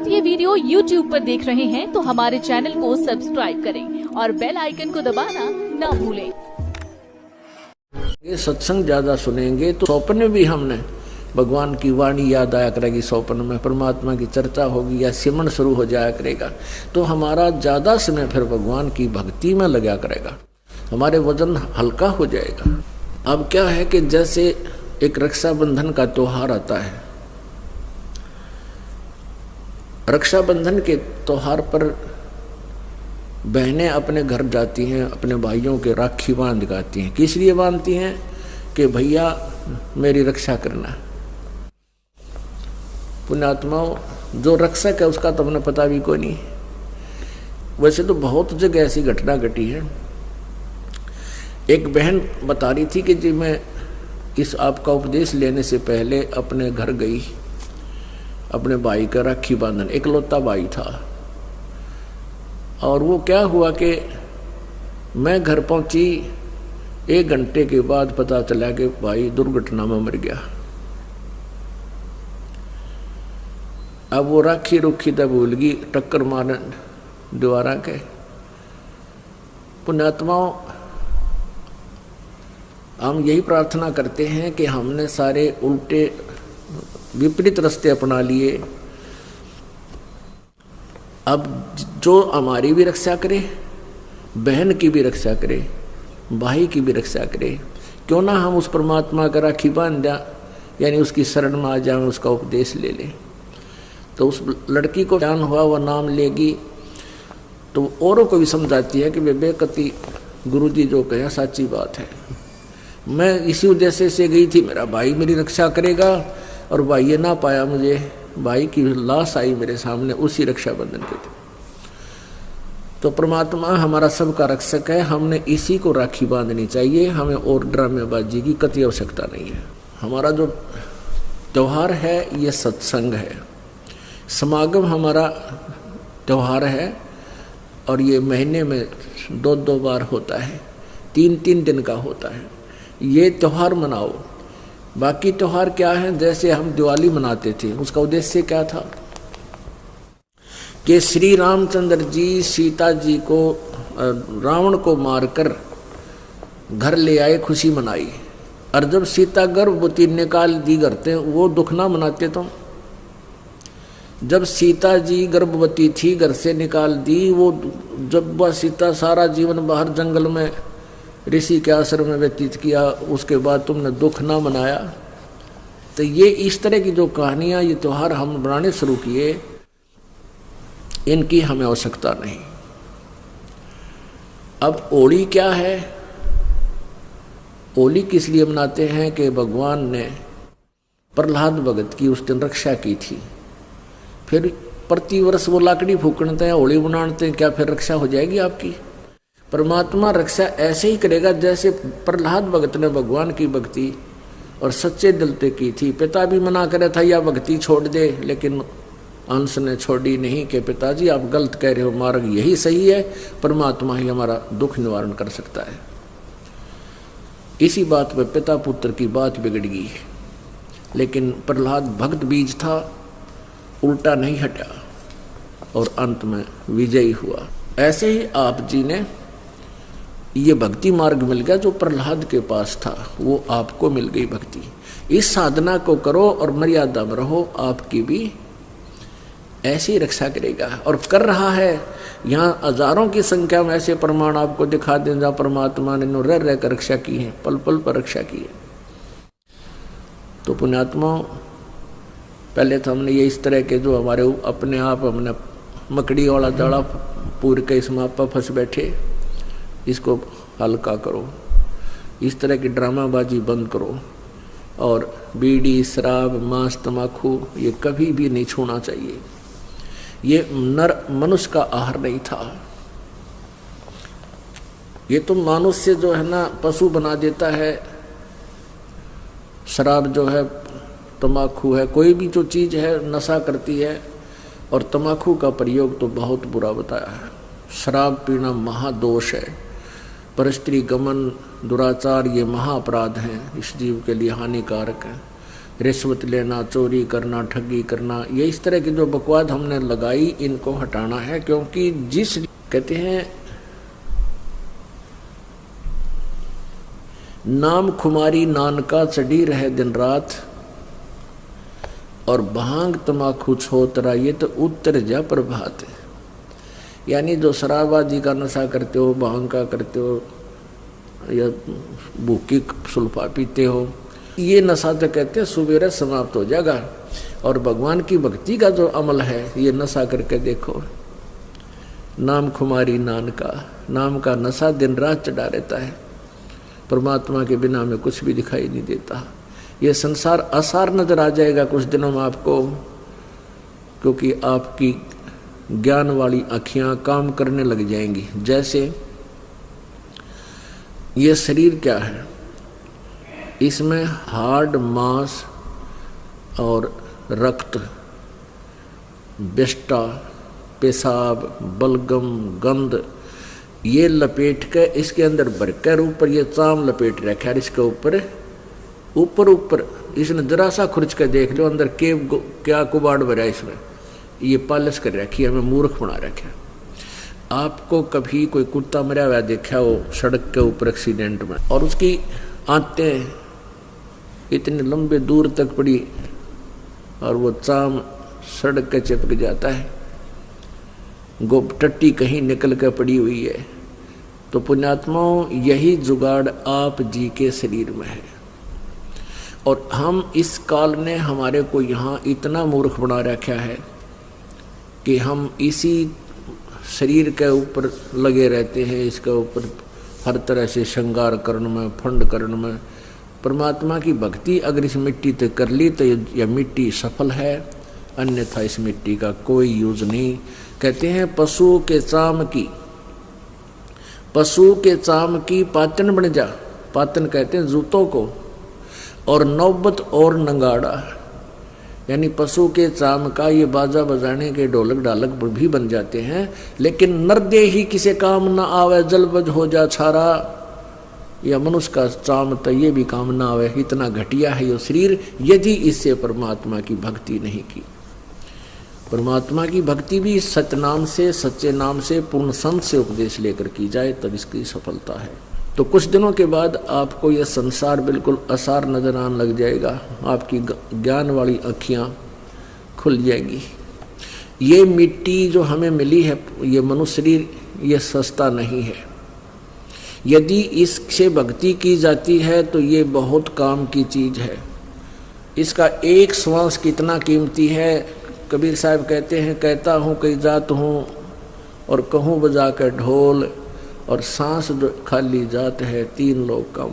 आप ये video YouTube पर देख रहे हैं तो हमारे चैनल को सब्सक्राइब करें और बेल आइकन को दबाना ना भूलें। ये सत्संग ज्यादा सुनेंगे तो स्वप्न में भी हमने भगवान की वाणी याद आया करेगी, स्वप्न में परमात्मा की चर्चा होगी या सिमरन शुरू हो जाया करेगा, तो हमारा ज्यादा समय फिर भगवान की भक्ति में लगा करेगा, हमारे वजन हल्का हो जाएगा। अब क्या है कि जैसे एक रक्षाबंधन का त्योहार आता है, रक्षाबंधन के त्योहार पर बहनें अपने घर जाती हैं, अपने भाइयों के राखी बांध गाती हैं। किस लिए बांधती हैं? कि भैया मेरी रक्षा करना। पुण्यात्माओं, जो रक्षक है उसका तो हमने पता भी कोई नहीं। वैसे तो बहुत जगह ऐसी घटना घटी है। एक बहन बता रही थी कि जी मैं इस आपका उपदेश लेने से पहले अपने घर गई, अपने भाई का राखी बांधन, इकलौता भाई था। और वो क्या हुआ कि मैं घर पहुंची, 1 घंटे के बाद पता चला कि भाई दुर्घटना में मर गया। अब वो राखी रुखी तब भूल गई, टक्कर मारने द्वारा के। पुण्यात्माओं, हम यही प्रार्थना करते हैं कि हमने सारे उल्टे विपरीत रास्ते अपना लिए। अब जो हमारी भी रक्षा करे, बहन की भी रक्षा करे, भाई की भी रक्षा करे, क्यों ना हम उस परमात्मा का राखी बांध दें, यानी उसकी शरण में आ जाए, उसका उपदेश ले लें। तो उस लड़की को ज्ञान हुआ, वह नाम लेगी तो औरों को भी समझाती है कि बेकती गुरुजी जो कहे सच्ची बात है। मैं इसी उद्देश्य से गई थी, मेरा भाई मेरी रक्षा करेगा, और भाई ये ना पाया मुझे, भाई की लाश आई मेरे सामने उसी रक्षाबंधन के दिन। तो परमात्मा हमारा सबका रक्षक है, हमने इसी को राखी बांधनी चाहिए, हमें और ड्रामेबाजी की कतई आवश्यकता नहीं है। हमारा जो त्योहार है ये सत्संग है, समागम हमारा त्योहार है, और ये महीने में 2-2 बार होता है, 3-3 दिन का होता है। ये त्योहार मनाओ। बाकी त्योहार क्या है? जैसे हम दिवाली मनाते थे, उसका उद्देश्य क्या था कि श्री रामचंद्र जी सीता जी को, रावण को मारकर घर ले आए, खुशी मनाई। और जब सीता गर्भवती निकाल दी घर से, वो दुख ना मनाते तुम? जब सीता जी गर्भवती थी, घर से निकाल दी, वो जब वह सीता सारा जीवन बाहर जंगल में ऋषि के आश्रम में व्यतीत किया, उसके बाद तुमने दुख ना मनाया। तो ये इस तरह की जो कहानियां, ये त्योहार हम बनाने शुरू किए, इनकी हमें आवश्यकता नहीं। अब होली क्या है? होली किस लिए मनाते हैं कि भगवान ने प्रहलाद भगत की उस दिन रक्षा की थी। फिर प्रतिवर्ष वो लाकड़ी फूकते हैं, होली मनाते हैं, क्या फिर रक्षा हो जाएगी आपकी? परमात्मा रक्षा ऐसे ही करेगा जैसे प्रहलाद भगत ने भगवान की भक्ति और सच्चे दिल से की थी। पिता भी मना करे था या भक्ति छोड़ दे, लेकिन अंश ने छोड़ी नहीं कि पिताजी आप गलत कह रहे हो, मार्ग यही सही है, परमात्मा ही हमारा दुख निवारण कर सकता है। इसी बात पे पिता पुत्र की बात बिगड़ गई, लेकिन प्रहलाद भक्त बीज था, उल्टा नहीं हटा और अंत में विजयी हुआ। ऐसे ही आप जी ने ये भक्ति मार्ग मिल गया जो प्रहलाद के पास था, वो आपको मिल गई भक्ति। इस साधना को करो और मर्यादा में रहो, आपकी भी ऐसी रक्षा करेगा और कर रहा है। यहाँ हजारों की संख्या में ऐसे प्रमाण आपको दिखा दें जहाँ परमात्मा ने रह रह कर रक्षा की है, पल पल पर रक्षा की है। तो पुण्यात्मा, पहले तो हमने ये इस तरह के जो हमारे अपने आप हमने मकड़ी वाला जाड़ा पूर के इसमें आप फंस बैठे, इसको हल्का करो। इस तरह की ड्रामाबाजी बंद करो, और बीड़ी, शराब, मांस, तम्बाकू ये कभी भी नहीं छूना चाहिए। ये नर मनुष्य का आहार नहीं था। ये तो मनुष्य जो है ना पशु बना देता है। शराब जो है, तम्बाकू है, कोई भी जो चीज़ है नशा करती है, और तम्बाकू का प्रयोग तो बहुत बुरा बताया है। शराब पीना महादोष है, परस्त्री गमन, दुराचार ये महाअपराध हैं, इस जीव के लिए हानिकारक है। रिश्वत लेना, चोरी करना, ठगी करना, ये इस तरह की जो बकवाद हमने लगाई, इनको हटाना है। क्योंकि जिस कहते हैं नाम खुमारी नानका चढ़ी रहे दिन रात, और भांग तमाकू छोतरा ये तो उत्तर जा प्रभात। यानी जो शराब आदि का नशा करते हो, भांग का करते हो, या भूकी सुल्फा पीते हो, ये नशा तो कहते हैं सुबेरे समाप्त हो जाएगा। और भगवान की भक्ति का जो अमल है, ये नशा करके देखो, नाम खुमारी नानका, नाम का नशा दिन रात चढ़ा रहता है। परमात्मा के बिना में कुछ भी दिखाई नहीं देता। ये संसार असार नजर आ जाएगा कुछ दिनों में आपको, क्योंकि आपकी ज्ञान वाली आँखियाँ काम करने लग जाएंगी। जैसे ये शरीर क्या है, इसमें हार्ड, मांस और रक्त, विष्टा, पेशाब, बलगम, गंध, ये लपेट के इसके अंदर भरकर ऊपर ये चाम लपेट रखा है। इसके ऊपर ऊपर इसने जरा सा खुरच के देख लो अंदर क्या कुबाड़ भरा है इसमें, ये पालिश कर रखी है, हमें मूर्ख बना रखा है। आपको कभी कोई कुत्ता मरा हुआ देखा हो सड़क के ऊपर एक्सीडेंट में, और उसकी आंतें इतने लंबे दूर तक पड़ी और वो चाम सड़क के चिपक जाता है, गोप टट्टी कहीं निकल कर पड़ी हुई है। तो पुण्यात्माओं, यही जुगाड़ आप जी के शरीर में है। और हम इस काल ने हमारे को यहाँ इतना मूर्ख बना रखा है कि हम इसी शरीर के ऊपर लगे रहते हैं, इसके ऊपर हर तरह से श्रृंगार करने में, फंड करने में। परमात्मा की भक्ति अगर इस मिट्टी तक कर ली तो यह मिट्टी सफल है, अन्यथा इस मिट्टी का कोई यूज नहीं। कहते हैं पशु के चाम की पातन बन जा, पातन कहते हैं जूतों को, और नौबत और नंगाड़ा, यानी पशु के चाम का ये बाजा बजाने के ढोलक ढालक भी बन जाते हैं। लेकिन नरदे ही किसे काम न आवे, जलबज हो जा छारा, या मनुष्य का चाम तो ये भी काम न आवे। इतना घटिया है ये शरीर, यदि इससे परमात्मा की भक्ति नहीं की। परमात्मा की भक्ति भी सतनाम से, सच्चे नाम से, पूर्ण संत से उपदेश लेकर की जाए, तब इसकी सफलता है। तो कुछ दिनों के बाद आपको यह संसार बिल्कुल असार नजर आने लग जाएगा, आपकी ज्ञान वाली आँखियाँ खुल जाएंगी। ये मिट्टी जो हमें मिली है, ये मनुष्य शरीर, ये सस्ता नहीं है। यदि इससे भक्ति की जाती है तो ये बहुत काम की चीज़ है। इसका एक श्वास कितना कीमती है। कबीर साहब कहते हैं, कहता हूँ कई जात हूँ और कहूँ बजा कर ढोल, और सांस जो खाली जात है, तीन लोग का